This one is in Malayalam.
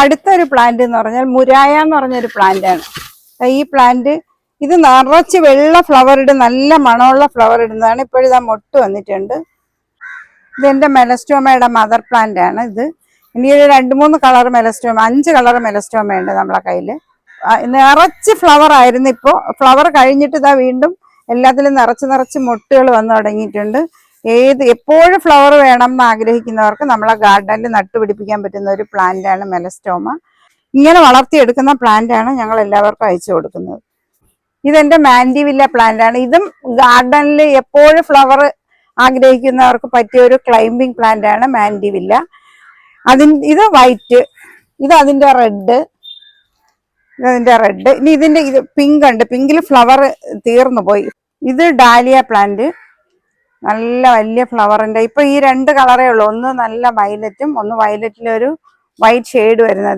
അടുത്തൊരു പ്ലാന്റ് എന്ന് പറഞ്ഞാൽ മുരായ എന്ന് പറഞ്ഞൊരു പ്ലാന്റ് ആണ്. ഈ പ്ലാന്റ് ഇത് നിറച്ച് വെള്ള ഫ്ലവർ ഇടും, നല്ല മണമുള്ള ഫ്ലവർ ഇടുന്നതാണ്. ഇപ്പോഴിതാ മൊട്ട് വന്നിട്ടുണ്ട്. ഇതെന്റെ മെലസ്റ്റോമയുടെ മദർ പ്ലാന്റ് ആണ്. ഇത് ഇനി ഒരു 2-3 കളർ മെലസ്റ്റോമ, 5 കളർ മെലസ്റ്റോമ ഉണ്ട് നമ്മളെ കയ്യില്. നിറച്ച് ഫ്ലവർ ആയിരുന്നു. ഇപ്പോൾ ഫ്ലവർ കഴിഞ്ഞിട്ട് ഇതാ വീണ്ടും എല്ലാത്തിലും നിറച്ച് മൊട്ടുകൾ വന്നു തുടങ്ങിയിട്ടുണ്ട്. എപ്പോഴും ഫ്ലവർ വേണം എന്ന് ആഗ്രഹിക്കുന്നവർക്ക് നമ്മളെ ഗാർഡനിൽ നട്ടുപിടിപ്പിക്കാൻ പറ്റുന്ന ഒരു പ്ലാന്റ് ആണ് മെലസ്റ്റോമ. ഇങ്ങനെ വളർത്തിയെടുക്കുന്ന പ്ലാന്റ് ആണ് ഞങ്ങൾ എല്ലാവർക്കും അയച്ചു കൊടുക്കുന്നത്. ഇതെന്റെ മാൻഡിവില്ല പ്ലാന്റ് ആണ്. ഇതും ഗാർഡനിൽ എപ്പോഴും ഫ്ലവർ ആഗ്രഹിക്കുന്നവർക്ക് പറ്റിയ ഒരു ക്ലൈംബിംഗ് പ്ലാന്റ് ആണ് മാൻഡിവില്ല. ഇത് വൈറ്റ്, ഇത് അതിന്റെ റെഡ്, ഇനി ഇതിന്റെ ഇത് പിങ്ക് ഉണ്ട്. പിങ്കിൽ ഫ്ലവർ തീർന്നു പോയി. ഇത് ഡാലിയ പ്ലാന്റ്, നല്ല വലിയ ഫ്ലവറിന്റെ. ഇപ്പൊ ഈ 2 കളറേ ഉള്ളൂ. ഒന്ന് നല്ല വയലറ്റും ഒന്ന് വയലറ്റിലൊരു വൈറ്റ് ഷെയ്ഡ് വരുന്നത്.